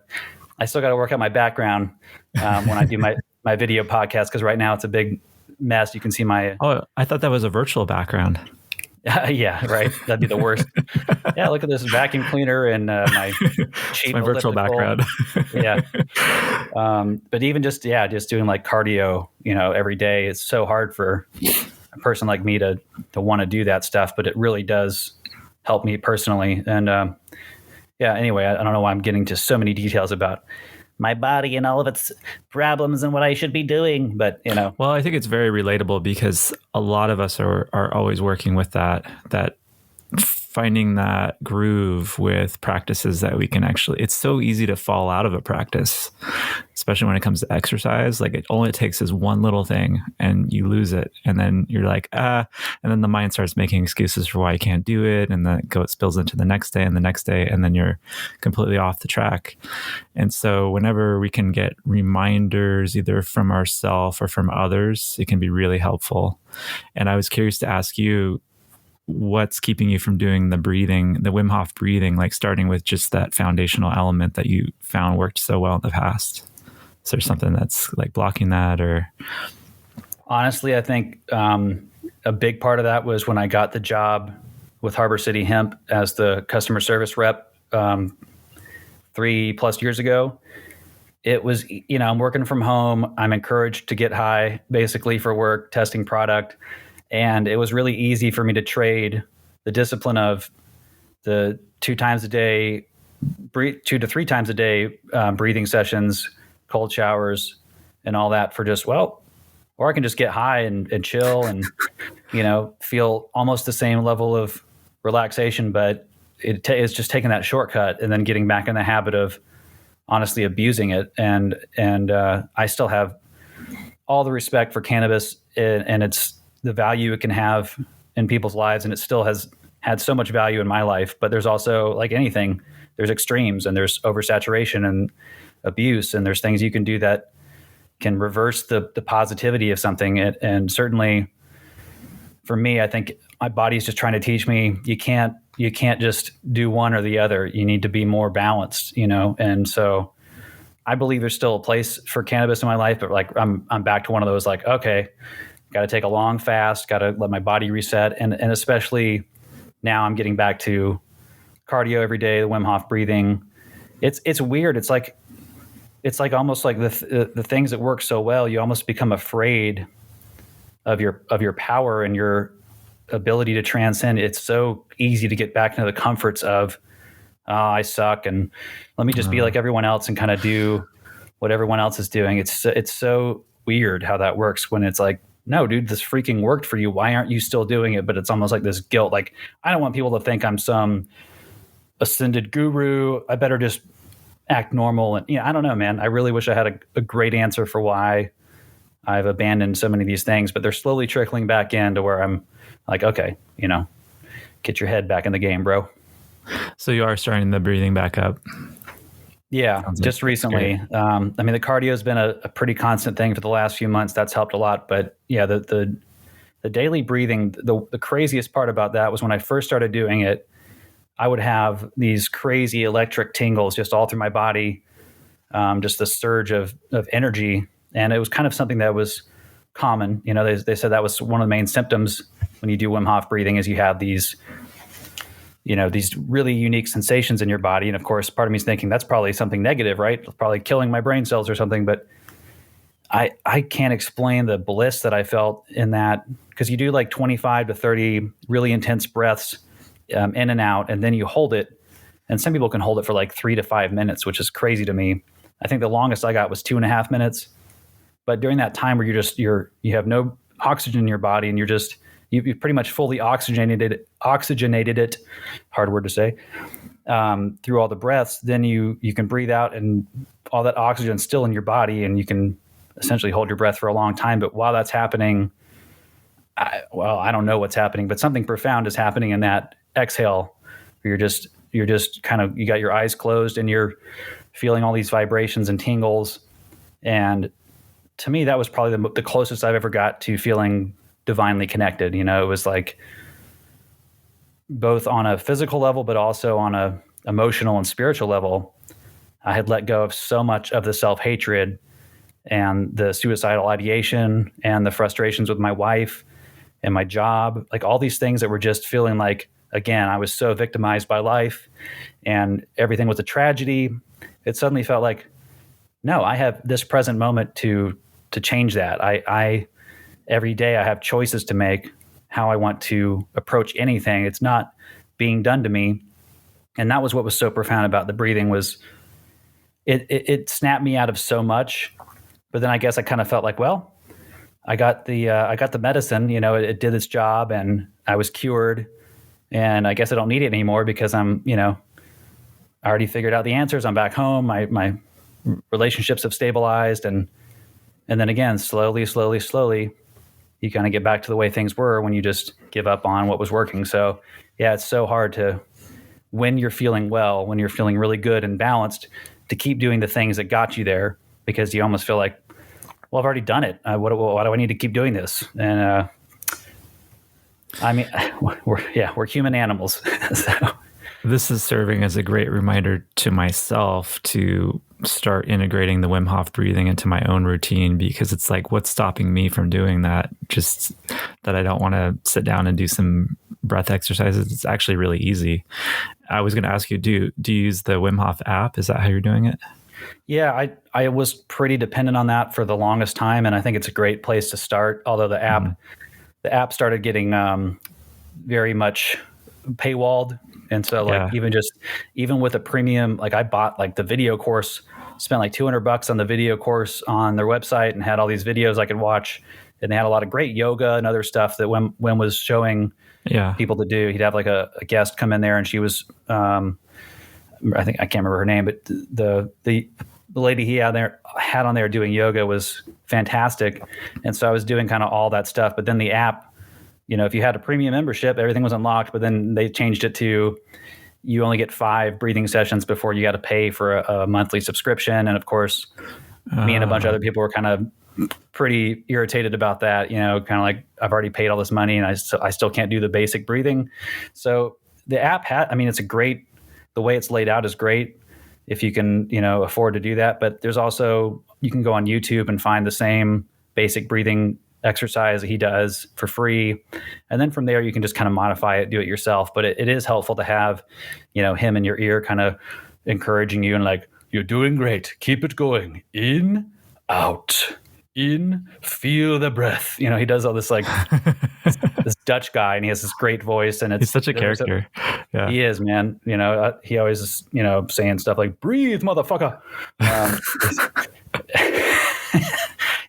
I still got to work out my background when I do my video podcast, because right now it's a big mess. You can see my... Oh, I thought that was a virtual background. Yeah, right. That'd be the worst. Yeah, look at this vacuum cleaner and my cheap my virtual background. Yeah. But even just doing like cardio, every day, it's so hard for a person like me to want to do that stuff, but it really does help me personally. And anyway, I don't know why I'm getting to so many details about my body and all of its problems and what I should be doing. But, Well, I think it's very relatable because a lot of us are always working with that finding that groove with practices that we can it's so easy to fall out of a practice, especially when it comes to exercise. Like all it takes is one little thing and you lose it. And then you're like, and then the mind starts making excuses for why you can't do it. And then it spills into the next day and the next day, and then you're completely off the track. And so whenever we can get reminders either from ourselves or from others, it can be really helpful. And I was curious to ask you, what's keeping you from doing the breathing, the Wim Hof breathing, like starting with just that foundational element that you found worked so well in the past? Is there something that's like blocking that? Or honestly, I think a big part of that was when I got the job with Harbor City Hemp as the customer service rep 3+ years ago. It was, I'm working from home. I'm encouraged to get high basically for work, testing product. And it was really easy for me to trade the discipline of the 2 times a day, 2 to 3 times a day breathing sessions, cold showers, and all that for just, or I can just get high and chill and, feel almost the same level of relaxation. But it's just taking that shortcut and then getting back in the habit of honestly abusing it. And I still have all the respect for cannabis and it's the value it can have in people's lives. And it still has had so much value in my life, but there's also, like anything, there's extremes and there's oversaturation and abuse. And there's things you can do that can reverse the positivity of something. And certainly for me, I think my body's just trying to teach me, you can't you can't just do one or the other. You need to be more balanced, And so I believe there's still a place for cannabis in my life, but like I'm back to one of those like, okay, got to take a long fast, got to let my body reset. And especially now I'm getting back to cardio every day, the Wim Hof breathing. It's weird. It's like almost like the things that work so well, you almost become afraid of your power and your ability to transcend. It's so easy to get back into the comforts of, oh, I suck, and let me just be like everyone else and kind of do what everyone else is doing. It's so weird how that works when it's like, no, dude, this freaking worked for you. Why aren't you still doing it? But it's almost like this guilt. Like, I don't want people to think I'm some ascended guru. I better just act normal. And I don't know, man. I really wish I had a great answer for why I've abandoned so many of these things, but they're slowly trickling back in to where I'm like, okay, get your head back in the game, bro. So you are starting the breathing back up. Yeah, just recently. The cardio has been a pretty constant thing for the last few months. That's helped a lot. But yeah, the daily breathing, the craziest part about that was when I first started doing it, I would have these crazy electric tingles just all through my body, just the surge of energy. And it was kind of something that was common. They said that was one of the main symptoms when you do Wim Hof breathing is you have these really unique sensations in your body. And of course, part of me is thinking that's probably something negative, right? It's probably killing my brain cells or something. But I can't explain the bliss that I felt in that, because you do like 25 to 30 really intense breaths in and out, and then you hold it. And some people can hold it for like 3 to 5 minutes, which is crazy to me. I think the longest I got was 2.5 minutes. But during that time where you have no oxygen in your body and you've pretty much fully oxygenated it, hard word to say, through all the breaths, then you can breathe out and all that oxygen is still in your body and you can essentially hold your breath for a long time. But while that's happening, I don't know what's happening, but something profound is happening in that exhale where you're just kind of, you got your eyes closed and you're feeling all these vibrations and tingles. And to me, that was probably the closest I've ever got to feeling divinely connected. It was like both on a physical level, but also on a emotional and spiritual level. I had let go of so much of the self-hatred and the suicidal ideation and the frustrations with my wife and my job, like all these things that were just feeling like, again, I was so victimized by life and everything was a tragedy. It suddenly felt like, no, I have this present moment to change that. I every day I have choices to make how I want to approach anything. It's not being done to me. And that was what was so profound about the breathing was it snapped me out of so much. But then I guess I kind of felt like, well, I got the medicine, it did its job and I was cured. And I guess I don't need it anymore because I'm, I already figured out the answers. I'm back home. My relationships have stabilized. And then again, slowly, you kind of get back to the way things were when you just give up on what was working. So yeah, it's so hard to, when you're feeling well, when you're feeling really good and balanced, to keep doing the things that got you there, because you almost feel like, well, I've already done it. Why do I need to keep doing this? And we're human animals. So. This is serving as a great reminder to myself to start integrating the Wim Hof breathing into my own routine, because it's like, what's stopping me from doing that? Just that I don't want to sit down and do some breath exercises. It's actually really easy. I was going to ask you, do you use the Wim Hof app? Is that how you're doing it? Yeah, I was pretty dependent on that for the longest time, and I think it's a great place to start. Although the app started getting very much paywalled, and so like even with a premium, like I bought like the video course, spent like $200 on the video course on their website, and had all these videos I could watch, and they had a lot of great yoga and other stuff that Wim was showing people to do. He'd have like a guest come in there, and she was I think I can't remember her name, but the lady he had on there doing yoga was fantastic. And so I was doing kind of all that stuff. But then the app, if you had a premium membership, everything was unlocked. But then they changed it to you only get 5 breathing sessions before you got to pay for a monthly subscription. And of course, me and a bunch of other people were kind of pretty irritated about that. Kind of like, I've already paid all this money and I still can't do the basic breathing. So the app it's the way it's laid out is great if you can, afford to do that. But there's also, you can go on YouTube and find the same basic breathing exercise that he does for free. And then from there, you can just kind of modify it, do it yourself. But it is helpful to have, him in your ear kind of encouraging you and like, you're doing great. Keep it going. In, out. In, feel the breath. He does all this like this Dutch guy, and he has this great voice, and he's such a character. Yeah, he is, man. He always is, saying stuff like "breathe, motherfucker."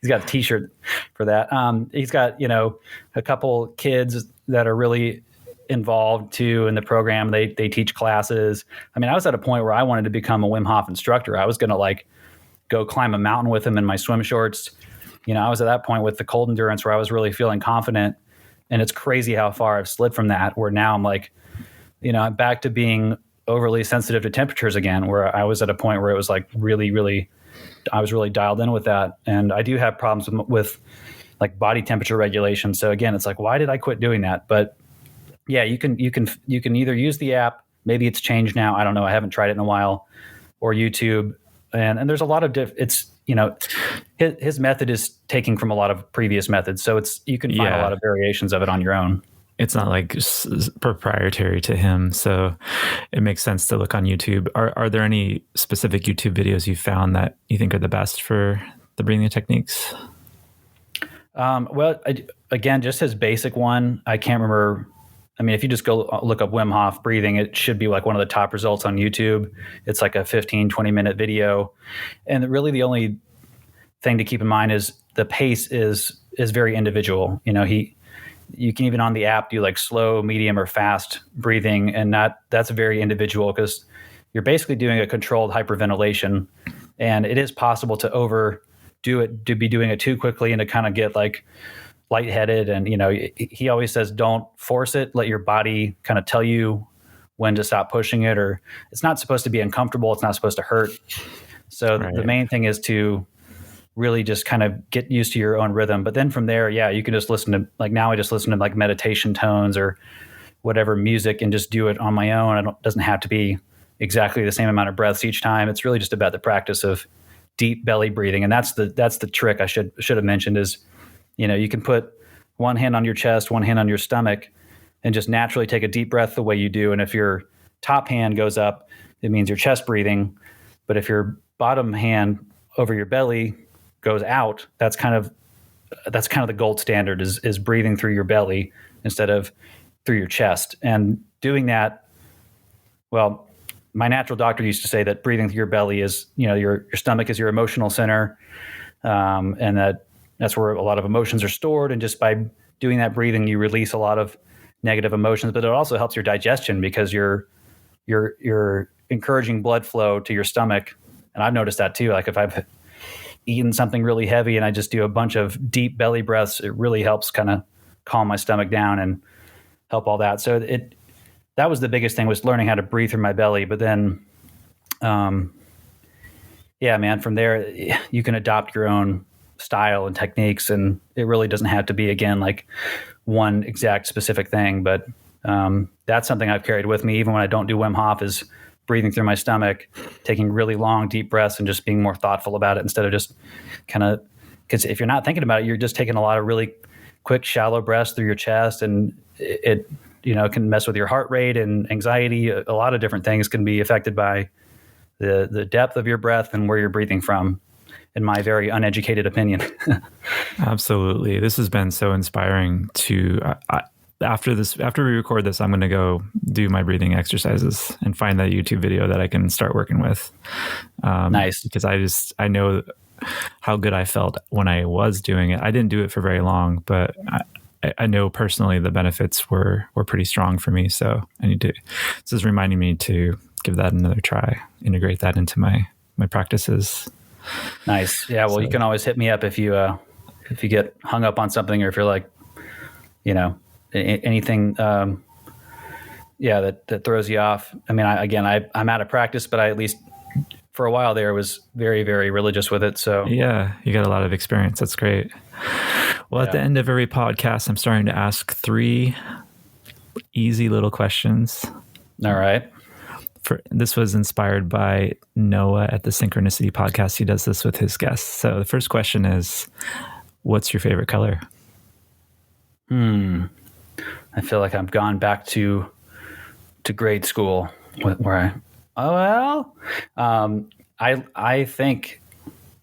He's got a T-shirt for that. He's got a couple kids that are really involved too in the program. They teach classes. I was at a point where I wanted to become a Wim Hof instructor. I was going to like go climb a mountain with him in my swim shorts. I was at that point with the cold endurance where I was really feeling confident. And it's crazy how far I've slid from that, where now I'm like, I'm back to being overly sensitive to temperatures again, where I was at a point where it was like really, I was really dialed in with that. And I do have problems with like body temperature regulation. So again, it's like, why did I quit doing that? But yeah, you can either use the app. Maybe it's changed now. I don't know. I haven't tried it in a while. Or YouTube. And there's a lot of his method is taking from a lot of previous methods. So you can find a lot of variations of it on your own. It's not like proprietary to him. So it makes sense to look on YouTube. Are there any specific YouTube videos you found that you think are the best for the breathing techniques? Again, just his basic one. I can't remember. If you just go look up Wim Hof breathing, it should be like one of the top results on YouTube. It's like a 15, 20-minute video. And really the only thing to keep in mind is the pace is very individual. You can even on the app do like slow, medium, or fast breathing. And that's very individual because you're basically doing a controlled hyperventilation. And it is possible to overdo it, to be doing it too quickly and to kind of get like lightheaded. And, he always says, don't force it. Let your body kind of tell you when to stop pushing it, or it's not supposed to be uncomfortable. It's not supposed to hurt. So right. The main thing is to really just kind of get used to your own rhythm. But then from there, you can just listen to, like now I just listen to like meditation tones or whatever music and just do it on my own. It doesn't have to be exactly the same amount of breaths each time. It's really just about the practice of deep belly breathing. And that's the trick I should have mentioned is, you can put one hand on your chest, one hand on your stomach, and just naturally take a deep breath the way you do. And if your top hand goes up, it means you're chest breathing. But if your bottom hand over your belly goes out, that's kind of the gold standard is breathing through your belly instead of through your chest. And doing that, well, my natural doctor used to say that breathing through your belly is, your stomach is your emotional center, and that's where a lot of emotions are stored. And just by doing that breathing, you release a lot of negative emotions, but it also helps your digestion because you're encouraging blood flow to your stomach. And I've noticed that too. Like if I've eaten something really heavy and I just do a bunch of deep belly breaths, it really helps kind of calm my stomach down and help all that. So that was the biggest thing, was learning how to breathe through my belly. But then, from there you can adopt your own style and techniques, and it really doesn't have to be, again, like one exact specific thing. But that's something I've carried with me even when I don't do Wim Hof, is breathing through my stomach, taking really long deep breaths and just being more thoughtful about it instead of just kind of, because if you're not thinking about it, you're just taking a lot of really quick shallow breaths through your chest, and it can mess with your heart rate and anxiety. A lot of different things can be affected by the depth of your breath and where you're breathing from, in my very uneducated opinion. Absolutely. This has been so inspiring to, after we record this, I'm going to go do my breathing exercises and find that YouTube video that I can start working with. Nice. Because I know how good I felt when I was doing it. I didn't do it for very long, but I know personally the benefits were pretty strong for me. So this is reminding me to give that another try, integrate that into my practices. Nice. Yeah. Well, you can always hit me up if you get hung up on something, or if you're like, anything, that throws you off. I'm out of practice, but I, at least for a while there, was very, very religious with it. So yeah, you got a lot of experience. That's great. Well, at the end of every podcast, I'm starting to ask 3 easy little questions. All right. This was inspired by Noah at the Synchronicity podcast. He does this with his guests. So the first question is, what's your favorite color? I feel like I've gone back to grade school where I think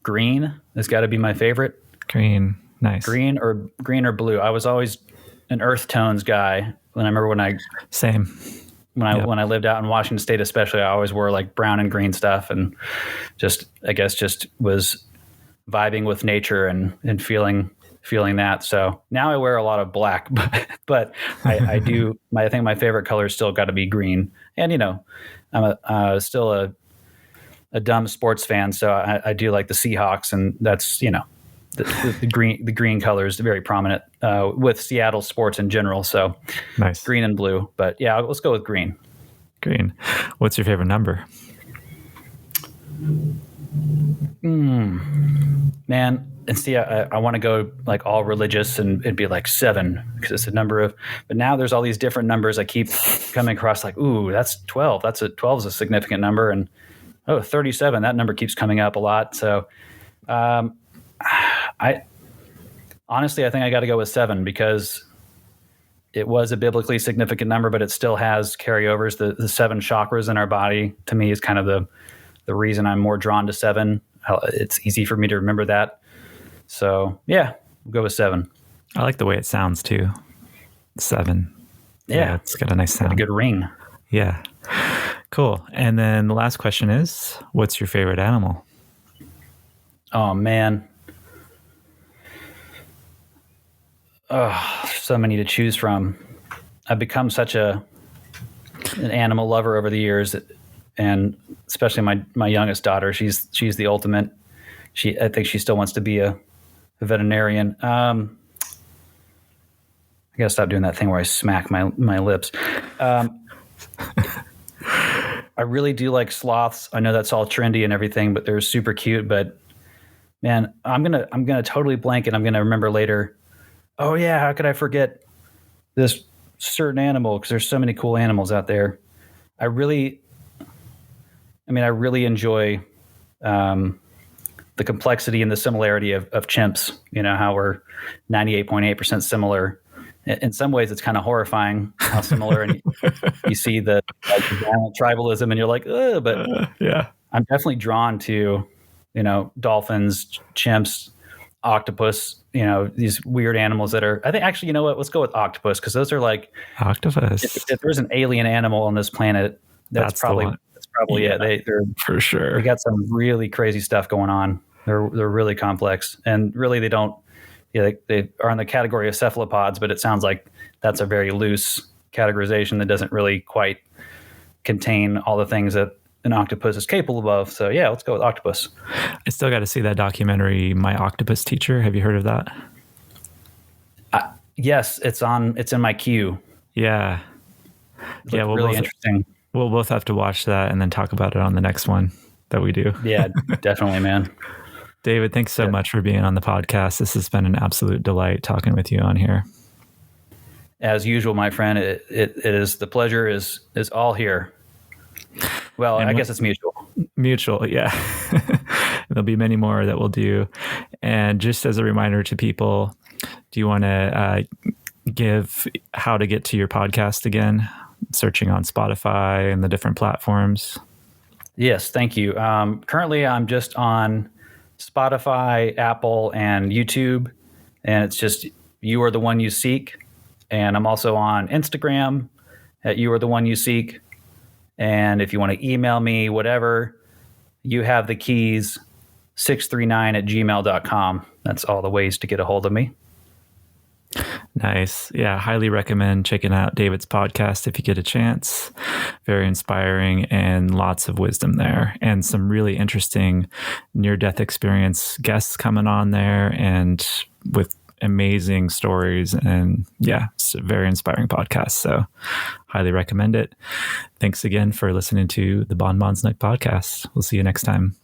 green has got to be my favorite. Green. Nice. Green or blue. I was always an earth tones guy. When I remember when I lived out in Washington State, especially, I always wore like brown and green stuff, and just was vibing with nature and feeling that. So now I wear a lot of black, but I think my favorite color is still got to be green. And I'm still a dumb sports fan, so I do like the Seahawks, and that's the green color is very prominent with Seattle sports in general. So nice. Green and blue, but yeah, let's go with green. Green. What's your favorite number? Man, and see, I want to go like all religious and it'd be like 7 because it's a number of. But now there's all these different numbers I keep coming across. Like, ooh, that's 12. 12 is a significant number, and 37. That number keeps coming up a lot. So, I think I got to go with 7 because it was a biblically significant number, but it still has carryovers. The 7 chakras in our body, to me, is kind of the reason I'm more drawn to 7. It's easy for me to remember that. So yeah, we'll go with 7. I like the way it sounds too. 7. Yeah, it's got a nice sound. A good ring. Yeah. Cool. And then the last question is, what's your favorite animal? Oh man. Oh, so many to choose from. I've become such an animal lover over the years, and especially my youngest daughter. She's the ultimate. I think she still wants to be a veterinarian. I gotta stop doing that thing where I smack my lips. I really do like sloths. I know that's all trendy and everything, but they're super cute. But man, I'm gonna totally blank it. I'm gonna remember later. Oh yeah, how could I forget this certain animal? Because there's so many cool animals out there. I really enjoy the complexity and the similarity of chimps. You know, how we're 98.8% similar. In some ways, it's kind of horrifying how similar, and you see the violent tribalism, and you're like, ugh. But yeah, I'm definitely drawn to, dolphins, chimps, octopus. These weird animals that are. I think actually, you know what? Let's go with octopus because those are like octopus. If there's an alien animal on this planet, that's probably it. They're for sure. They got some really crazy stuff going on. They're really complex, and really they don't. Yeah, they are in the category of cephalopods, but it sounds like that's a very loose categorization that doesn't really quite contain all the things that an octopus is capable of. So yeah, let's go with octopus. I still got to see that documentary, My Octopus Teacher. Have you heard of that? Yes, it's in my queue. Yeah. Yeah, really interesting. We'll both have to watch that and then talk about it on the next one that we do. Yeah, definitely, man. David, thanks so much for being on the podcast. This has been an absolute delight talking with you on here. As usual, my friend, it is the pleasure is all here. Well, I guess it's mutual. Mutual, yeah. There'll be many more that we'll do. And just as a reminder to people, do you want to give how to get to your podcast again? Searching on Spotify and the different platforms. Yes, thank you. Currently, I'm just on Spotify, Apple, and YouTube, and it's just You Are the One You Seek. And I'm also on Instagram at You Are the One You Seek. And if you want to email me, whatever, you have the keys 639@gmail.com. That's all the ways to get a hold of me. Nice. Yeah, highly recommend checking out David's podcast if you get a chance. Very inspiring and lots of wisdom there, and some really interesting near-death experience guests coming on there and with amazing stories. And yeah, it's a very inspiring podcast. So highly recommend it. Thanks again for listening to the Bon Bon's Nook podcast. We'll see you next time.